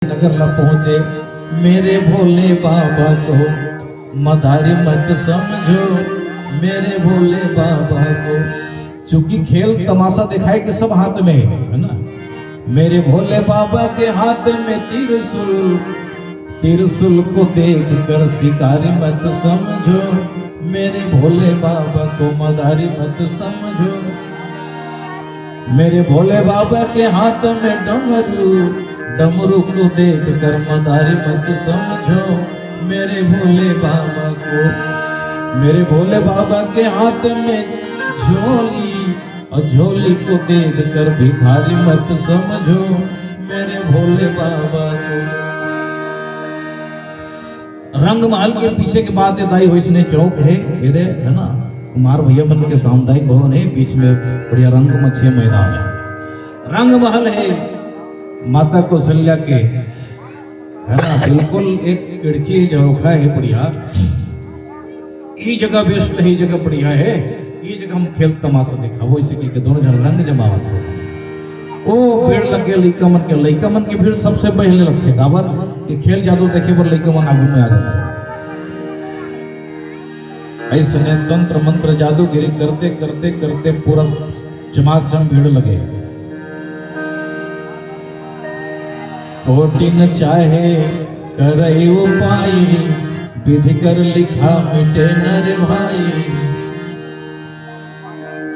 नगर न पहुंचे मेरे भोले बाबा को मदारी मत समझो मेरे भोले बाबा को। चूंकि खेल तमाशा दिखाए कि सब हाथ में है ना, मेरे भोले बाबा के हाथ में त्रिशूल, त्रिशूल को देख कर शिकारी मत समझो मेरे भोले बाबा को मदारी मत समझो। मेरे भोले बाबा के हाथ में डमरू, डमरू को देख कर मदारी मत समझो मेरे भोले बाबा को। मेरे भोले बाबा के हाथ में झोली, और झोली को देख कर भिखारी मत समझो मेरे भोले बाबा को। रंगमहल के पीछे के बाद दाई हुई इसने चौक है ना, कुमार भैया मन के सामुदायिक भवन है, बीच में बढ़िया रंगमंच मैदान है। रंगमहल है माता कौशल्या के, है ना, बिल्कुल एक खिड़की झरोखा है बढ़िया। ये जगह बेस्ट है, ये जगह बढ़िया है, ये जगह हम खेल तमाशा देखा वो इसी के दोनों जन रंग जमावत हो। ओ भीड़ लगे लइका मन की भीड़ सबसे पहले लगते काबर कि खेल जादू देखे पर लइका मन आगू में आ जाते हैं। ऐसे तंत्र मंत्र जादूगिरी करते करते करते पूरा चमाचम भीड़ लगे। कोटि न चाहे करई उपाय, विधि कर लिखा मिटे नर भाई।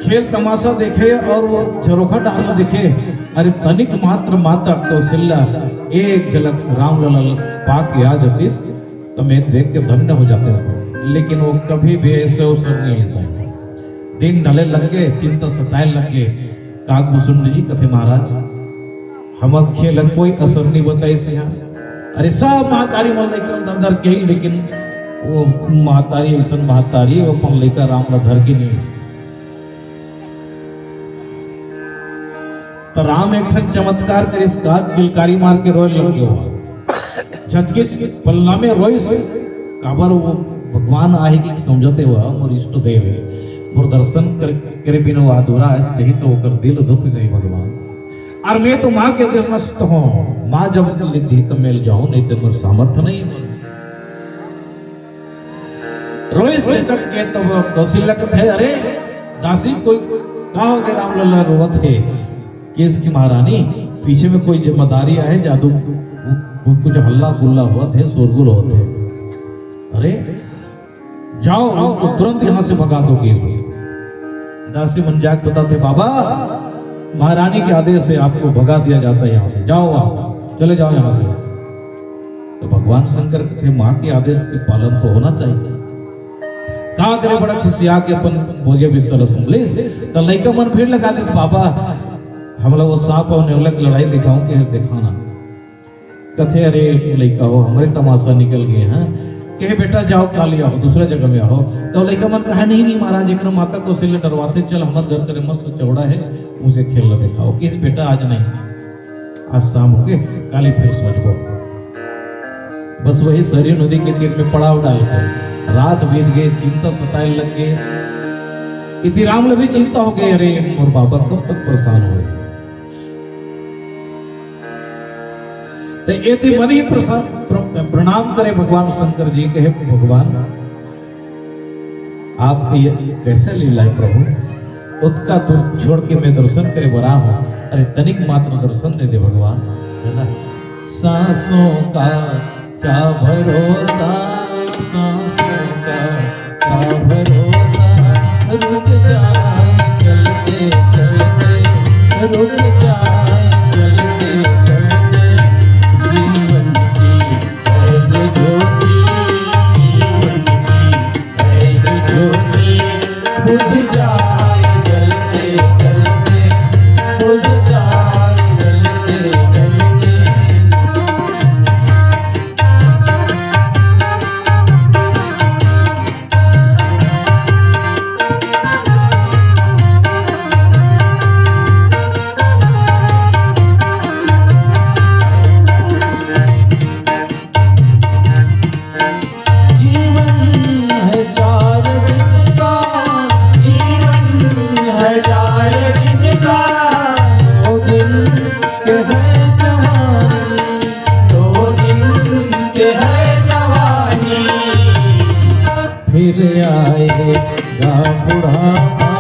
खेल तमाशा देखे और वो झरोखा डालना देखे, अरे तनिक मात्र माता कौशल्या एक झलक रामलला पाक आ जाती तो मैं देख के धन्य हो जाते हैं। लेकिन वो कभी भी ऐसे अवसर नहीं आता। दिन ढले लगे, चिंता सताए लगे। काकभूषुंड जी कथे महाराज हम खेल कोई असर नहीं बताई से यहाँ। अरे सब महातारी मन लेकर अंदर के ही, लेकिन वो महातारी ऐसा महातारी वो पन लेकर राम धर की नहीं। तो राम एक ठन चमत्कार कर इसका किलकारी मार के रोए लग गया। झटकिस पलना में रोइस काबर वो भगवान आहे कि समझते हुआ मोर इष्ट देव मोर दर्शन करे बिना वो अधूरा है, चाहिए तो कर दिल दुख जाए भगवान। और मैं तो माँ के देश मस्त हूँ, माँ जब लिखी तो मिल जाऊं, नहीं तो मेरे सामर्थ्य नहीं। रोइस चेचक के तब कौशल्या कथे, अरे दासी कोई कहा हो गया रामलला रोवत है केस की महारानी, पीछे में कोई जिम्मेदारी है, जादू कुछ हल्ला गुल्ला हुआ थे, शोरगुल होते। अरे जाओ उनको तुरंत यहां से भगा दो केस में। दासी मंजाक बताते, बाबा महारानी के आदेश से आपको भगा दिया जाता है, यहां से जाओ, आप चले जाओ यहां से। तो भगवान शंकर थे माँ के आदेश के पालन तो होना चाहिए। कहा करे बड़ा खिसिया के अपन भोगे बिस्तर संभले तो लइका मन भीड़ लगा दिस, बाबा हम लोग वो सांप और नेवला की लड़ाई दिखाऊं कि दिखाना। कथे अरे लइका हो हमारे तमाशा निकल गए हैं, कहे बेटा जाओ काली आओ दूसरे जगह में आओ। तो लइका मन कहा नहीं महाराज एक माता कौशल्या डरवाते, चल हमारे घर तेरे मस्त चौड़ा है उसे खेलना दिखाओ। किस बेटा आज नहीं, आज शाम हो गए काली फिर समझो। बस वही सरयू नदी के तीर में पड़ाव डालकर रात बीत गए, चिंता सताए लग गए। इति रामल भी चिंता हो गई, अरे मोर बाबा कब तक परेशान हुए। तो ये मन ही प्रणाम करे भगवान शंकर जी, कहे भगवान आप ये कैसे लीला है प्रभु, उसका दूर छोड़ के मैं दर्शन करे बरा हूं। अरे तनिक मात्र दर्शन दे दे भगवान, है ना। सांसों का क्या भरोसा, सांसों का क्या भरोसा, रुक जाए चलते चलते, रुक जाए चलते चलते, जीवन की है ज्योति, जीवन की है ज्योति, बुझ जाए जलते जलते, बुझ जाए जलते जलते। गा बुढ़ापा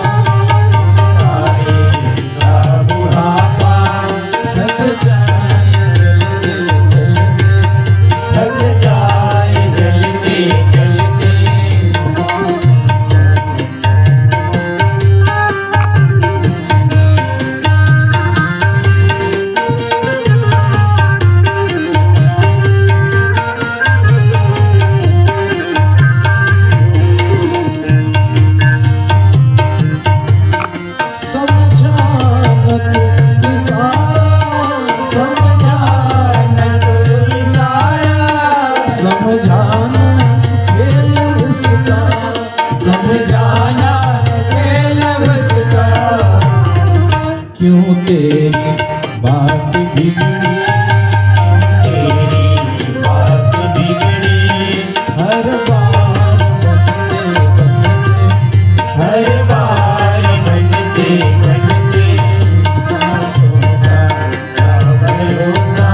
क्यों तेरी बात बिगड़ी, तेरी बात बिगड़ी, हर बार बनते बनते सांसों का भरोसा।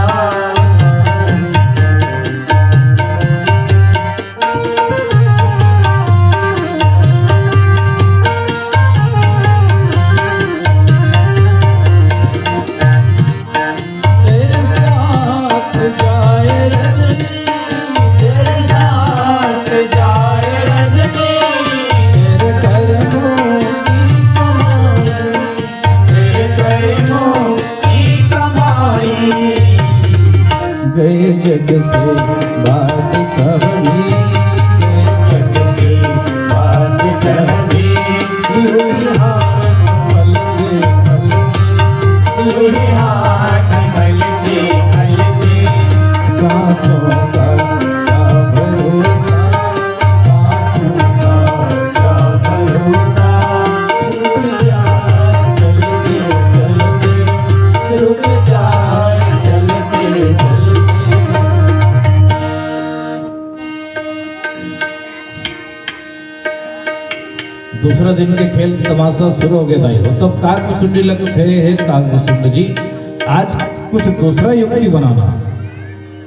गए जग से बात सहमी, जग से बात सहमी, यूं हाथ मलते मलते सांसों का भरोसा, सांसों का भरोसा, रुक जाए चलते चलते, रुक जाए चलते चलते। दूसरा दिन के खेल तमाशा शुरू हो गया था। तब काकभुसुंडी लग थे, हे काकभुसुंड जी आज कुछ दूसरा युक्ति बनाना।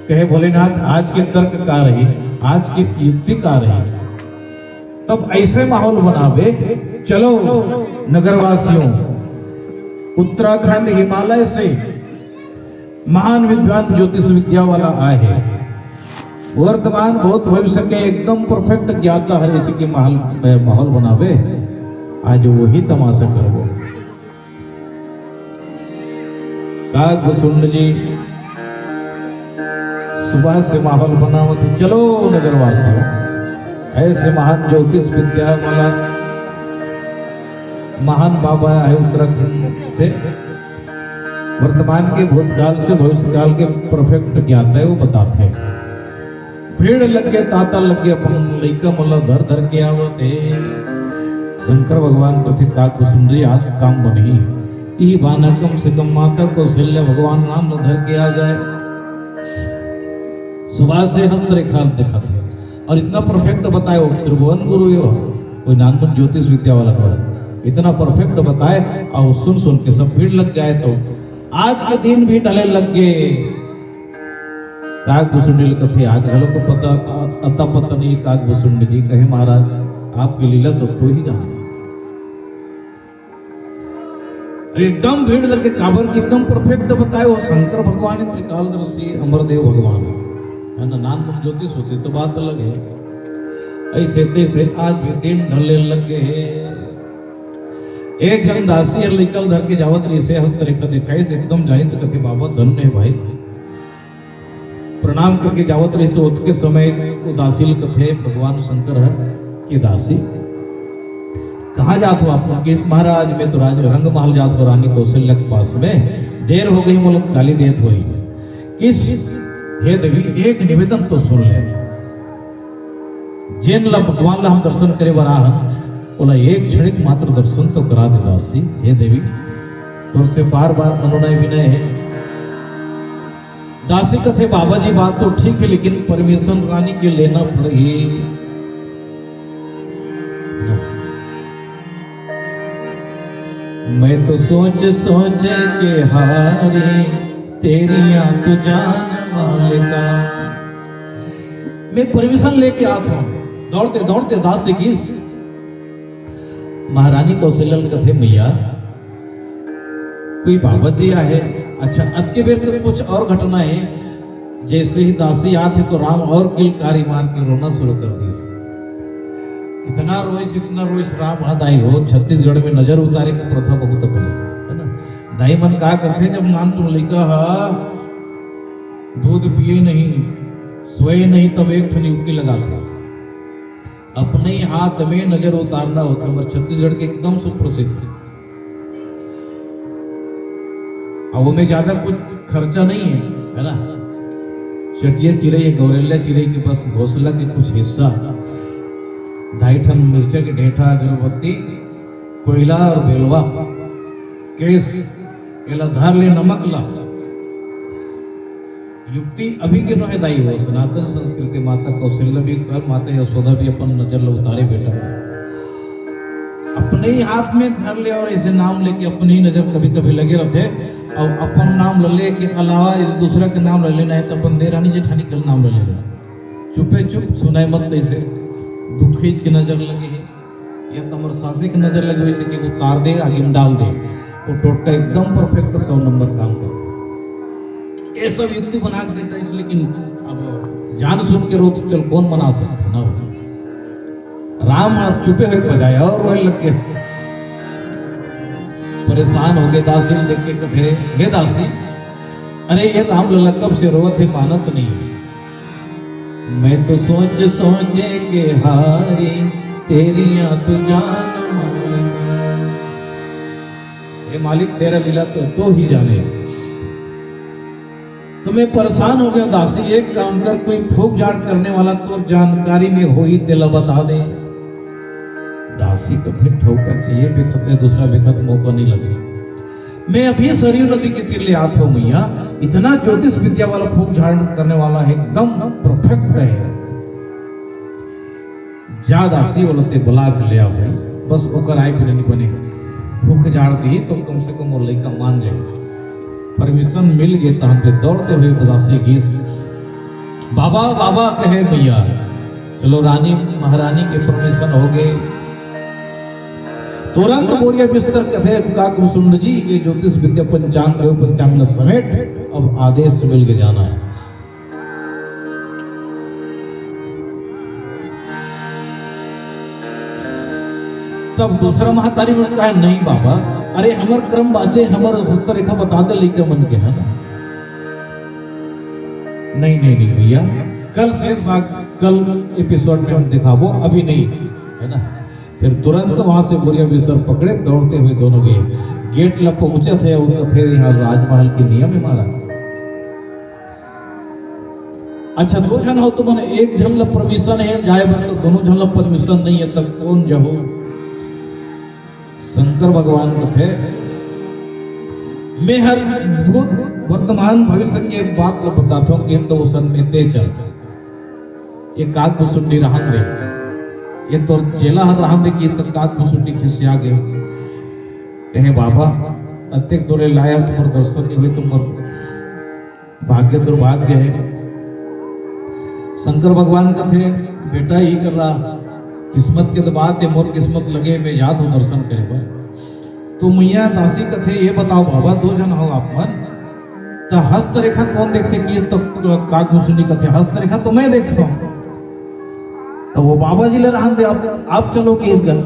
कहे भोलेनाथ आज की तर्क का रही, आज की युक्ति का रही। तब ऐसे माहौल बनावे, चलो नगरवासियों, उत्तराखंड हिमालय से महान विद्वान ज्योतिष विद्या वाला आए हैं, वर्तमान भूत भविष्य के एकदम परफेक्ट ज्ञाता हर इसी के माहौल बनावे। आज वही तमाशा करो। काकभुसुंड जी सुबह से माहौल बनाओ, चलो नगरवासियों, ऐसे महान ज्योतिष विद्या वाला महान बाबा है उत्तराखंड से, वर्तमान के भूतकाल से भविष्यकाल के परफेक्ट ज्ञाता है, वो बताते हैं। भीड़ लग के ताता लग गया, अपन लइका मोला धर धर के आवते। शंकर भगवान कथित काकभुसुंडी आज काम बनी, ई बाना कम से कम माता कौशल्या भगवान नाम न धर के आ जाए। सुबह से हस्तरेखा दिखाते और इतना परफेक्ट बताए, वो त्रिभुवन गुरु यो कोई नानमन ज्योतिष विद्या वाला को इतना परफेक्ट बताए, और सुन सुन के सब भीड़ लग जाए। तो आज के दिन भी डले लग गए। काकभुसुंडी कथे आज घलों को पता अता पता नहीं। काकभुसुंड जी कहे महाराज आपकी लीला तो ही जाने। एकदम भीड़ लगे, काबर की एकदम परफेक्ट बताए। वो शंकर भगवान त्रिकालदर्शी अमरदेव भगवान है ना, नानमन ज्योतिष होते तो बात अलग है। ऐसे तैसे आज भी दिन ढलने लगे है। एक जन दासी निकल धर के जावत रही से हस्तरेखा दिखाई से एकदम जानी तो कथे बाबा धन्य है भाई, प्रणाम करके जावत रही से उसके समय उदासील कथे भगवान शंकर है कि दासी कहाँ जात हो आप लोग? कि महाराज मैं तो राज रंग महल जात हो, रानी कौशल्या के पास में देर हो गई, मुलक गाली देत हुई। किस हे देवी एक निवेदन तो सुन ले, जिन ला भगवान ला हम दर्शन करे बराहन बोला एक क्षणिक मात्र दर्शन तो करा दे दासी। हे देवी तो से बार बार अनुनय विनय है। दासी कथे बाबा जी बात तो ठीक है, लेकिन परमिशन रानी के लेना पड़ेगी। मैं तो सोच सोच के हारी तेरिया तू जान मालिका। मैं परमिशन लेके आता हूं, दौड़ते दौड़ते दासी की महारानी कौशल्या कथे मैया कोई बाबा जी आए। अच्छा अत के बेर के कुछ और घटना है। जैसे ही दासी आते तो राम और किलकारी मार के रोना शुरू कर दी। इतना रोइस राम हाथ आई हो। छत्तीसगढ़ में नजर उतारे की प्रथा बहुत अपने है ना। दाई मन कहा करते जब नाम सुन लिखा दूध पिए नहीं सोए नहीं तब एक ठन युक्ति लगाते अपने ही हाथ में नजर उतारना होता। मगर छत्तीसगढ़ के एकदम सुप्रसिद्ध अब वो में ज्यादा कुछ खर्चा नहीं है ना। चटिया चिड़ै गौरेला चिड़ै के बस घोंसला के कुछ हिस्सा 2.5 ठन मिर्चा के ढेठा अगरबत्ती कोयला और बेलवा केस एला धार ले नमक ला युक्ति अभी के नो है दाई हो। सनातन संस्कृति माता कौशल्या भी कर माता यशोदा भी अपन नजर ला उतारे बेटा अपने ही हाथ में धर ले और ऐसे नाम लेके अपनी ही नजर कभी कभी लगे रहते। और अपन नाम ले के अलावा यदि दूसरा के नाम ले लेना है तो अपन दे रानी जेठानी के नाम ले लेना। चुपे चुप सुनाई मत ऐसे दुख खींच के नजर लगे है या तमर सासे की नजर लगे वैसे कि उतार दे आगे में डाल दे वो टोटका एकदम परफेक्ट 100 नंबर काम करता। ये सब युक्ति बना के देता है। लेकिन अब जान सुन के रोते चल कौन मना सकता ना। राम और चुपे हुए बजाय और रोने लग गए। परेशान हो गए दासी देख के कहे हे दासी अरे ये राम लल्ला कब से रोवत है मानत नहीं। मैं तो सोच सोचे के हारी तेरिया तू जान ये मालिक तेरा लीला तो ही जाने। तो मैं परेशान हो गया दासी एक काम कर कोई फूक झाड़ करने वाला तो जानकारी में हो ही तेला बता दे। दासी कथे ठोका चाहिए बेखत में दूसरा बेखत मौका नहीं लगे। मैं अभी सरयू नदी के तीर ले आता हूं मैया इतना ज्योतिष विद्या वाला फूक झाड़ करने वाला है एकदम परफेक्ट है। जा दासी बोलते बुला के ले आओ बस ओकर आए भी नहीं बने फूक झाड़ दी तो कम से कम वो लड़का मान जाए। परमिशन मिल गए तो हम पे दौड़ते हुए दासी घीस बाबा बाबा कहे भैया चलो रानी महारानी के परमिशन हो गए। तुरंत बोरिया बिस्तर कथे काकुसुंड जी के ज्योतिष विद्या पंचांग समेट अब आदेश मिल के जाना है। तब दूसरा महातारी मन कहा नहीं बाबा अरे हमर क्रम बाचे हमर हस्तरेखा बता दे लेके मन के है ना। नहीं भैया कल शेष भाग कल एपिसोड में हम दिखाबो अभी नहीं है ना। फिर तुरंत वहां से बोरिया बिस्तर पकड़े दौड़ते हुए दोनों गए। गेट ला पहुंचे थे उनका थे यहाँ राजमहल के नियम है मारा। अच्छा 2 जन हो तो मैंने एक जन ला परमिशन है जाए बर तो दोनों जन ला परमिशन नहीं है तब कौन जाओ। शंकर भगवान को थे मैं हर भूत वर्तमान भविष्य के बात को बताता हूँ कि इस तो सन में ते चल ये काक बुसुंडी रहन दे ये तो चेला हर रहन दे कि तक काक बुसुंडी खिसिया गए कहे बाबा अत्यक तोरे लायस पर दर्शन नहीं हुए तुम भाग्य दुर्भाग्य है। शंकर भगवान का थे बेटा ही कर रहा किस्मत के बात है मोर किस्मत लगे मैं याद हूँ दर्शन करे तो मैया दासी का थे ये बताओ बाबा 2 जन हो आप मन तो हस्तरेखा कौन देखते किस तो काक मुसुनी का थे हस्तरेखा तो मैं देखता हूँ। तो वो बाबा जी ले रहन दे आप चलो कि इस गल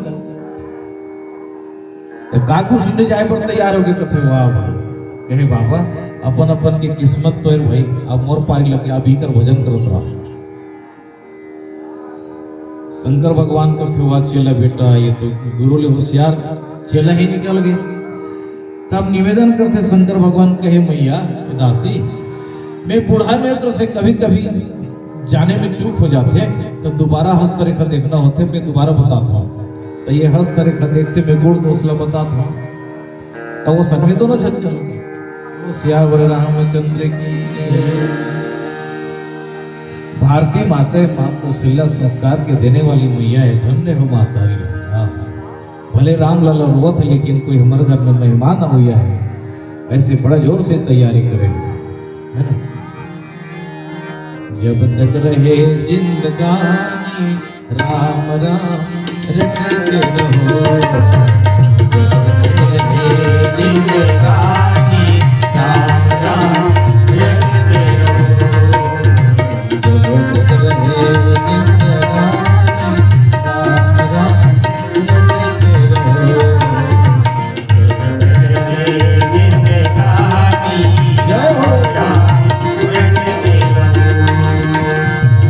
तो काक मुसुनी जाए पर तैयार हो गए कथे वाह भाई कहे बाबा अपन अपन की किस्मत तो है भाई अब मोर पारी लगे आप ही कर भजन करो तो शंकर भगवान का थे हुआ चेला बेटा ये तो गुरु ले होशियार चेला ही निकल गए। तब निवेदन करते शंकर भगवान कहे मैया दासी मैं बूढ़ा नेत्र से कभी कभी जाने में चूक हो जाते तो दोबारा हस्तरेखा देखना होते मैं दोबारा बताता हूँ। तो ये हस्तरेखा देखते मैं गुड़ दोसला बताता हूँ तो वो सनवे दोनों झल चल वो सियावर रामचंद्र की भारतीय माता मां कौशल्या संस्कार के देने वाली मैया है धन्य हो माता भले राम लाला रोवत है लेकिन कोई हमारे घर में मेहमान मैया है ऐसे बड़ा जोर से तैयारी करें है ना। जब तक रहे जिंदगानी राम राम रटते रहो। जिंदगानी राम राम रटते रहो। जिंदगानी राम राम रटते रहो। जिंदगानी जय हो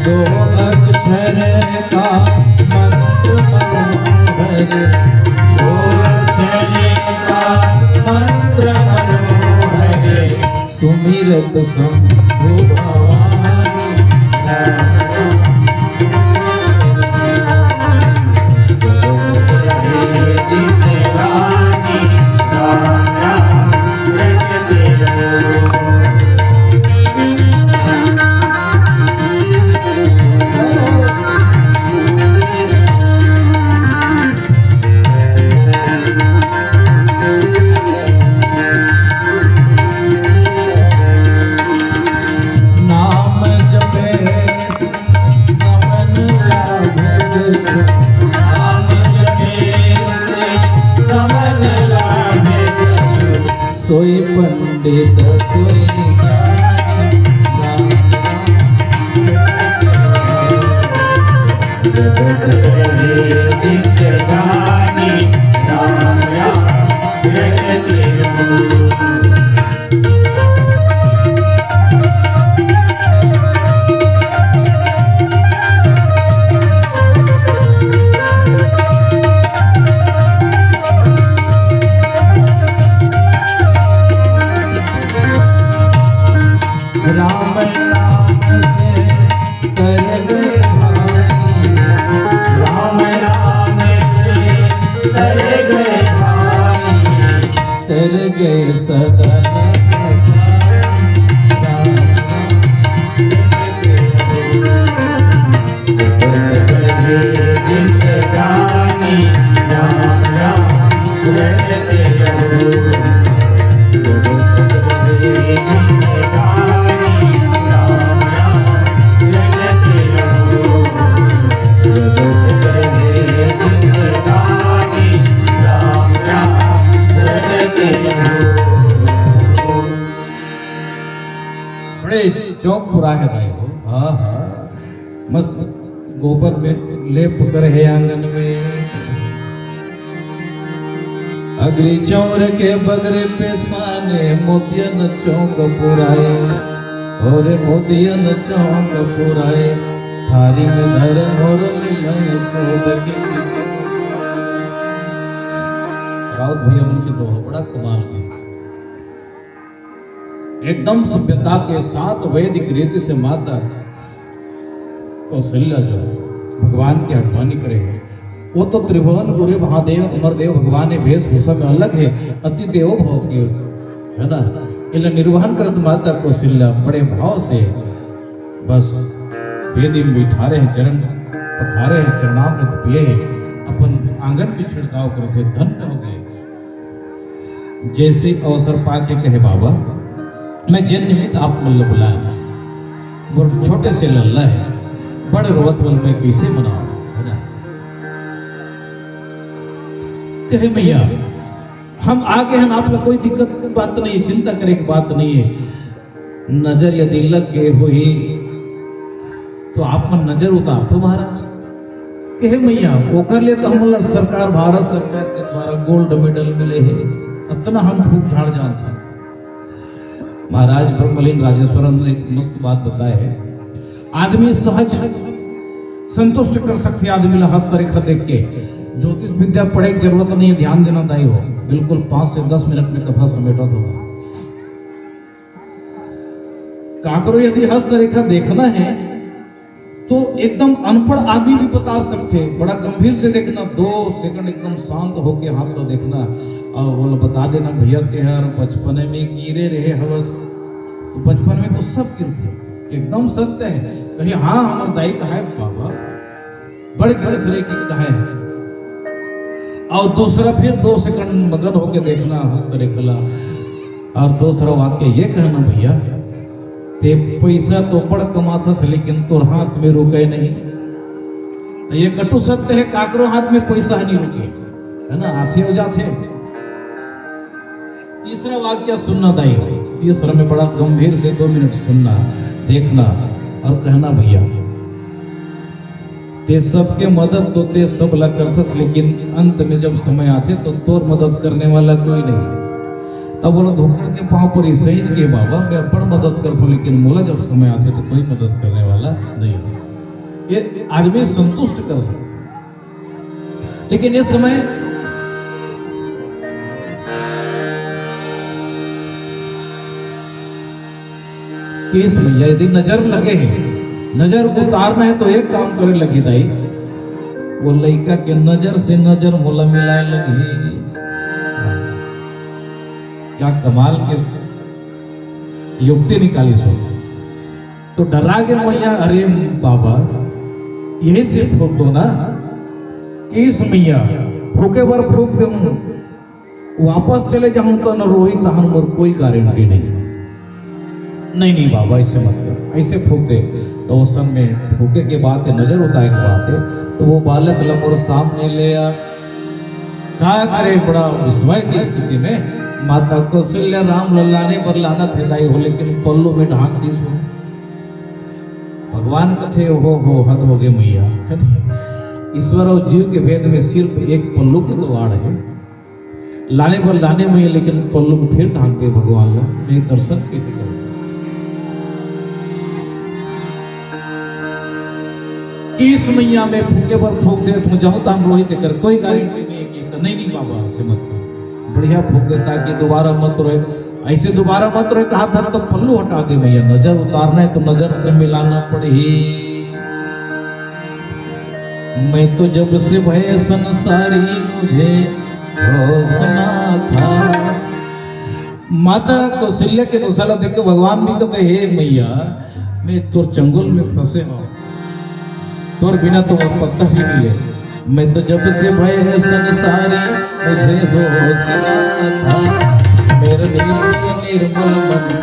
दो अक्षर का मंत्र मनोहर, दो अक्षर का मंत्र मनोहर, सुमिरत शंभु भवानी जिंदगानी राम राम रटते रहो। नाम जपे समन लाभे, नाम जपे समन लाभे, सोई पंडित सोई ज्ञानी, जगत करे जिंदगानी राम राम रटते रहो। राम नाम से कर गए भाई, राम नाम से कर गए भाई, तर गए सदन जिंदगानी राम राम रटते रहो। बड़े चौक पुराहे रहे हो। हाँ हाँ मस्त गोबर में लेप कर है आंगन में, अगरी चौर के बगरे पे साने मोतियन चौक पुराए, और मोतियन चौक पुराए, थारी में धर और राउत भैया उनके दो बड़ा कमाल के, एकदम सभ्यता के साथ वैदिक रीति से माता कौशल्या जो भगवान की अगवानी करे, वो तो त्रिभुवन गुरु महादेव अमरदेव भगवान ने वेशभूषा में अलग है, अति देवो भाव की है ना। इन्हें निर्वहन करत माता कौशल्या बड़े भाव से बस वेदी में बिठा रहे हैं, चरण पखारे हैं, चरणामृत पिए हैं, अपन आंगन में छिड़काव करते, धन्य हो गए। जैसे अवसर पाके कहे बाबा मैं जिन निमित्त आप मल्ल बुलाया, वो छोटे से लल्ला है, बड़े रोवत वल में कैसे मनाओ है ना। कहे भैया हम आगे हैं, आप में कोई दिक्कत की बात नहीं, चिंता करे की बात नहीं है। नजर यदि लग गए हुई तो आप पर नजर उतार तो महाराज। कहे भैया वो कर ले तो हम सरकार भारत सरकार के द्वारा गोल्ड मेडल मिले हैं, इतना हम फूक झाड़ जानते। महाराज ब्रह्मलीन राजेश्वरम ने एक मस्त बात बताया है, आदमी सहज संतुष्ट कर सकते आदमी ला हस्त रेखा देख के। ज्योतिष विद्या पढ़े की जरूरत नहीं है, ध्यान देना दाई हो, बिल्कुल 5 से 10 मिनट में कथा समेटा होगा। काकरो यदि हस्त रेखा देखना है तो एकदम अनपढ़ आदमी भी बता सकते, बड़ा गंभीर से देखना, 2 सेकंड एकदम शांत होके हाथ तो देखना और बोलो बता देना भैया तेहर बचपन में गिरे रहे हवस, तो बचपन में तो सब गिरते, एकदम सत्य है। कहीं हाँ हमारे दाई का है बाबा बड़े गिरे सरे की का है, और दूसरा फिर 2 सेकंड मगन होके देखना हस्तरेखला, और दूसरा वाक्य ये कहना भैया ते पैसा तो बड़ कमाता से लेकिन तोर हाथ में रुके नहीं, तो ये कटु सत्य है, काकरो हाथ में पैसा नहीं रुके, है ना, हाथी हो जाते। तीसरा वाक्य सुनना दाई, तीसरा में बड़ा गंभीर से 2 मिनट सुनना, देखना और कहना भैया ते सबके मदद तो ते सब ला करतस, लेकिन अंत में जब समय आते तो तोर मदद करने वाला कोई नहीं। तब बोलो धोकर के पांव पर सहीच के बाबा मैं अपन मदद करता हूँ, लेकिन मोला जब समय आते तो कोई मदद करने वाला नहीं। ये आदमी संतुष्ट कर सकते, लेकिन इस समय केस भैया यदि नजर लगे हैं, नजर को उतारना है तो एक काम करे लगी दाई, वो लड़का के नजर से नजर मोला मिलाए लगी। क्या कमाल के युक्ति निकाली सो। तो डरा के मैया, अरे बाबा यही से फूक दो ना, किस मैया फूके बार फूक दे, वापस चले जाऊं तो न रोहित तहन मोर कोई गारंटी नहीं। नहीं बाबा ऐसे मत कर, ऐसे फूक दे। तो उस समय फूके के बाद नजर उतारने के बाद तो वो बालक लमोर सामने ले आ, क्या करे, बड़ा विस्मय की स्थिति में माता कौशल्या राम लल्लाने पर लाना थे दाई हो, लेकिन पल्लू में ढांक दी सो। भगवान कथे हो हद हो गए मैया, ईश्वर और जीव के भेद में सिर्फ एक पल्लू की तो आड़ है, लाने पर लाने में, लेकिन पल्लू में फिर ढांक दे भगवान ला, नहीं दर्शन कैसे करो। किस मैया में फूके पर फूक दे तो जाऊं तो हम रोहित कर, कोई गारंटी नहीं की। तो नहीं बाबा ऐसे मत कर, बढ़िया फूक दे ताकि दोबारा मत रोए, ऐसे दोबारा मत रोए। कहा था तो पल्लू हटा दे मैया, नजर उतारना है तो नजर से मिलाना पड़े। मैं तो जब से भय संसारी मुझे रोसना था। माता कौशल्या के दशा देख के भगवान भी कहते हे मैया मैं तो चंगुल में फंसे हूं, तोर बिना तो पत्ता ही मिले। मैं तो जब से भय है संसारी मुझे होश ना था, मेरे निर्मल मन का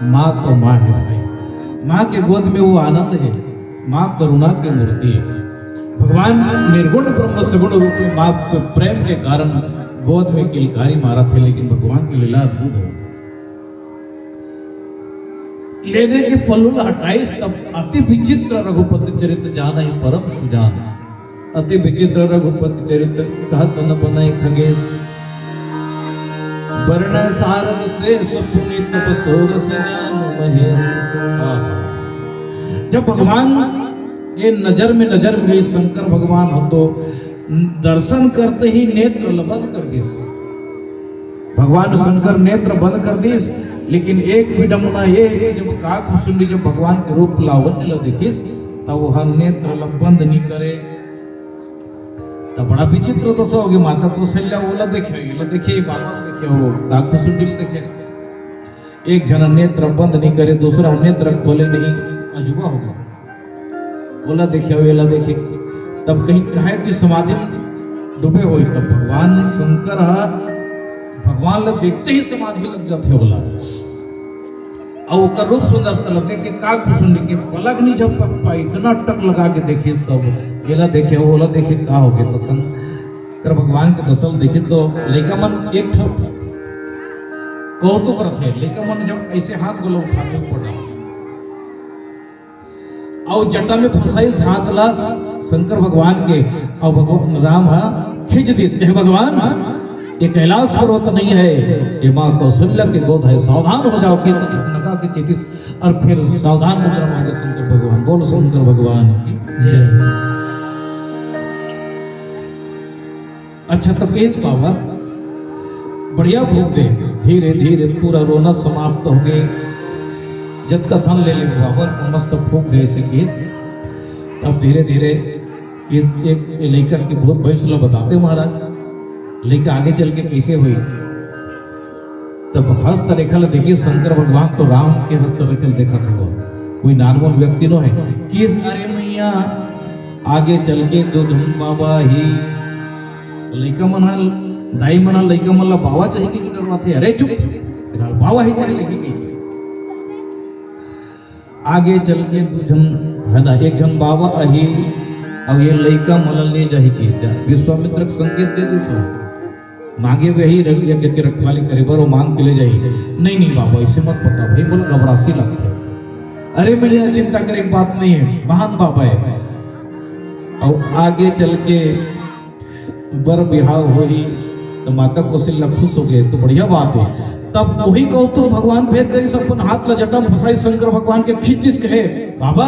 माँ तो माँ है भाई, माँ के गोद में वो आनंद है, माँ करुणा की मूर्ति है। भगवान निर्गुण ब्रह्म सगुण रूप में माँ के प्रेम के कारण गोद में किलकारी मारा थे, लेकिन भगवान की लीला अद्भुत है। लेने के पल्लू हटाइस तब अति विचित्र रघुपति चरित्र जाना ही परम सुजान। अति विचित्र रघुपति चरित्र कहत न बनाए खगेश, वर्ण सारद शेष पुनीत बसोर से जान महेश। जब भगवान के नजर में नजर मिली शंकर भगवान हो तो दर्शन करते ही नेत्र बंद कर दी। भगवान शंकर नेत्र बंद कर दी, लेकिन एक विडम्बना ये है कि जब काकभुसुंडी जब भगवान के रूप लावण्य देखिस तब वह नेत्र बंद नहीं करे। तब बड़ा विचित्र दशा होगी। माता कौशल्या बोला देखिए बाबा देखे हो काकभुसुंडी देखे, एक जन नेत्र बंद नहीं करे दूसरा नेत्र खोले नहीं, अजूबा होगा। बोला देखे वेला देखे तब कहीं कहे कि समाधि में डूबे हुई तब भगवान शंकर भगवान ला देखते ही समाधि लग जाते बोला और ओकर रूप सुंदर तल देख के काग भूषण के पलक नहीं जब पप्पा इतना टक लगा के देखिस तब गेला देखे बोला देखे का हो गया तो शंकर भगवान के दसल देखे तो लड़का मन एक ठप कौतुक रखे लड़का मन जब ऐसे हाथ गोला उठाते पड़ा और जटा में फंसाई हाथ ला शंकर भगवान के और भगवान राम खींच दी भगवान ये कैलाश पर्वत नहीं है, ये माँ कौशल्या के गोद है, सावधान हो जाओ कि नका के चेतिस और फिर सावधान मुद्रा मांगे शंकर भगवान। बोल शंकर भगवान की जय। अच्छा तो केस बाबा बढ़िया भूख दे, धीरे धीरे पूरा रोना समाप्त हो गए। जत का धन ले ले बाबा मस्त फूक दे से केस। तब धीरे धीरे इस एक लड़का की बहुत भविष्य बताते महाराज लेकिन आगे चल के कैसे हुई तब हस्तरेखल देखिए शंकर भगवान तो राम के हस्तरेखल देखा था कोई नॉर्मल व्यक्ति नो है कि अरे मैया आगे चल के जो धुन बाबा ही लड़का मना दाई मना लड़का मला बाबा चाहिए कि डरवा थे अरे चुप बाबा ही क्या लिखेगी आगे चल के दो जन है ना एक जन बाबा अही अब ये लड़का मलल ले जाही की विश्वामित्र संकेत दे दे सो मांगे वे ही यज्ञ के रखवाली करे बर मांग के ले जाइए। नहीं बाबा ऐसे मत बता भाई बोल घबरासी लगते अरे मेरे चिंता करे एक बात नहीं है महान बाबा है और आगे चल के बर बिहाव हो ही तो माता कौशल्या खुश हो गए तो बढ़िया बात है। तब वही कौतुक भगवान फेर करी सब हाथ ला जटा फंसाई शंकर भगवान के खींच कहे बाबा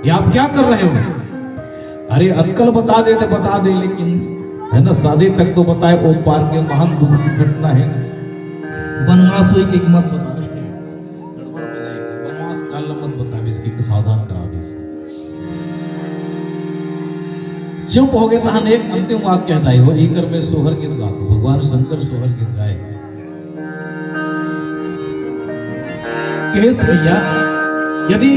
ये आप क्या कर रहे हो अरे अक्कल बता दे लेकिन है ना शादी तक तो बताए ओ पार के महान दुख की घटना है वनवास हुई की मत बता वनवास काल मत बता इसकी सावधान करा दी चुप हो गए तहन एक अंतिम वाक्य कहता हो इकर में सोहर गीत गाते भगवान शंकर सोहर गीत गाए केस भैया यदि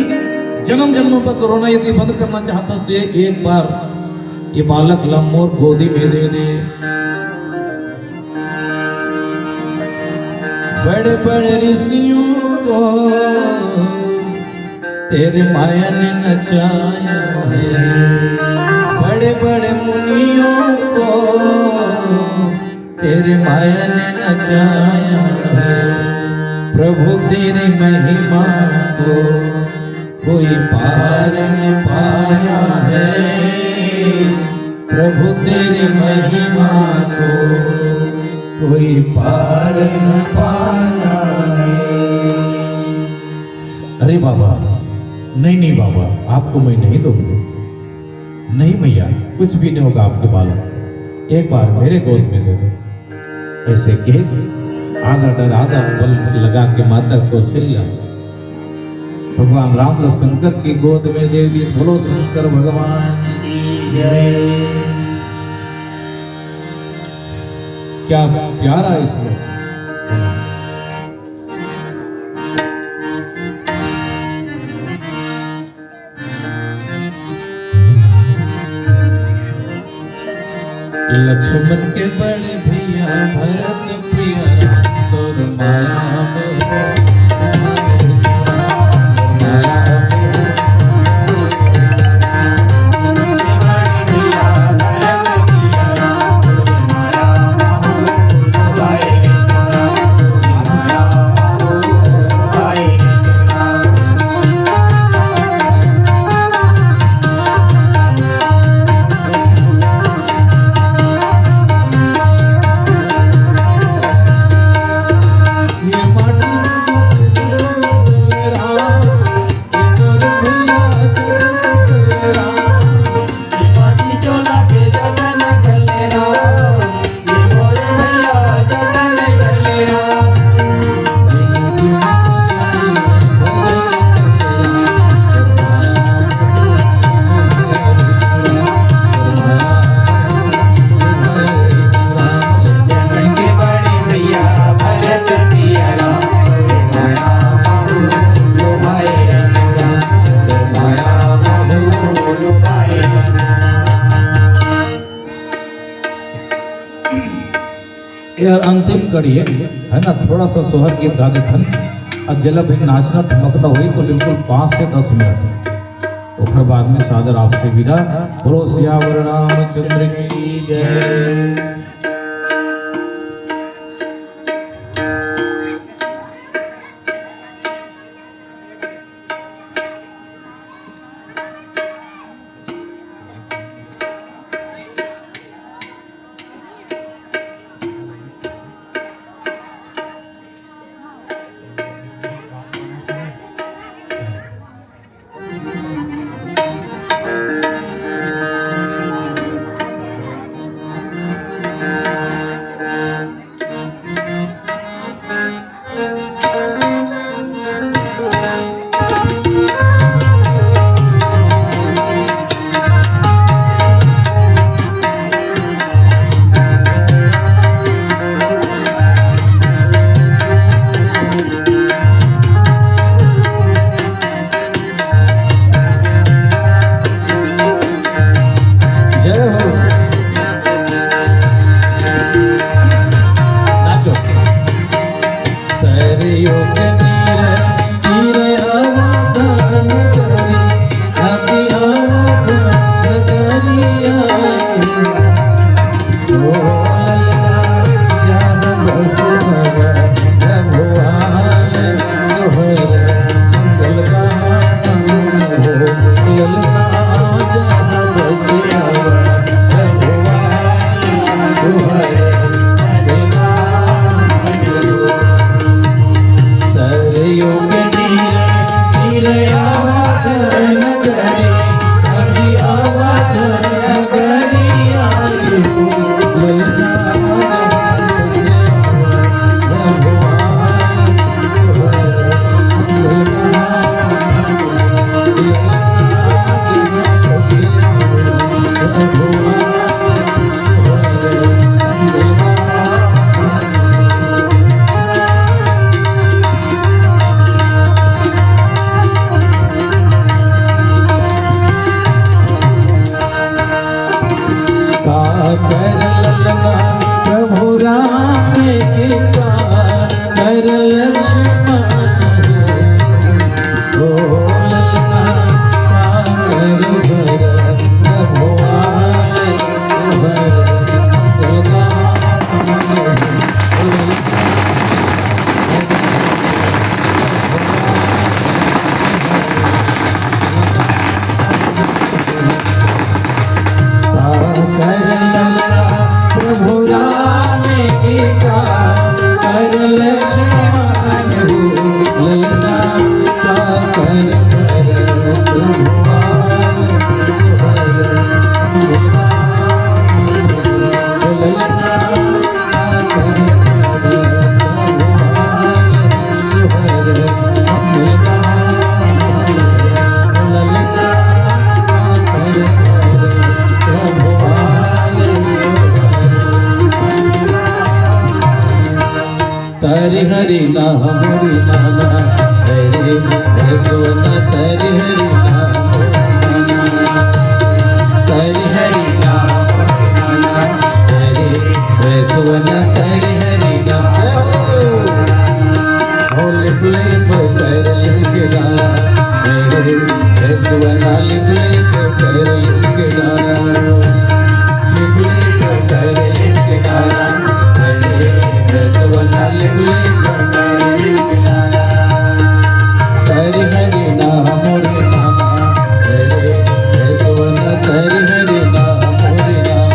जन्म जन्मों पर कोरोना यदि बंद करना चाहता तो एक बार ये बालक लम्बोर गोदी में दे दे बड़े बड़े ऋषियों को तेरे माया ने नचाया है बड़े बड़े मुनियों को तेरे माया ने नचाया है प्रभु तेरी महिमा को कोई पार न पाया है प्रभु तेरी महिमा को कोई पार न पाया है। अरे बाबा नहीं बाबा आपको मैं नहीं दूंगा नहीं मैया कुछ भी नहीं होगा आपके बालक एक बार मेरे गोद में दे दो। ऐसे केस आधा डर आधा बल लगा के माता कौशल्या भगवान राम शंकर की गोद में दे दी। बोलो शंकर भगवान की जय। क्या प्यारा इसमें लक्ष्मण के बड़े भैया भरत प्रिया तोर माया में अंतिम कड़ी है ना, थोड़ा सा सोहर गीत गा देथन और जब भी नाचना ठुमकना हुई तो बिल्कुल 5 से 10 मिनट ओखर बाद में सादर आपसे विदा। बोलो सियावर रामचंद्र की जय। हरि हरि नाम हरि नाम हरे हरे सोना हरि हरि नाम हरि हरि नाम हरे हरे सोना हरि हरि नाम होले बुले कर लिंगे गाना हरे हरे सोना लिबले कर लिंगे गाना लिबले कर लिंगे गाना हरे हरे सोना लिबले हरि हरि नाम हरि नाम हरे हरे सोना हरि हरि नाम हरि नाम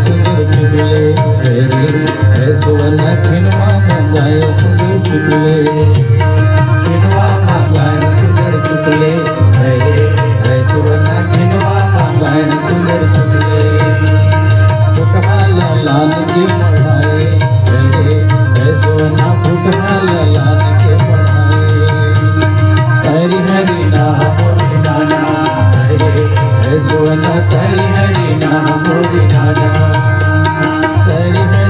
सुंदर चुगले हरे सुवर्ण खिनवा मंगाए सुंदर चुगले खिनवा मंगाए सुंदर चुगले हरे सुवर्ण खिनवा मंगाए सुंदर चुगले फुटमाला लाल के पढ़ाए हरे सुवर्ण फुटमाला लाल के पढ़ाए यशवंत हरि हरि नाम मोरे नाना हरि हरि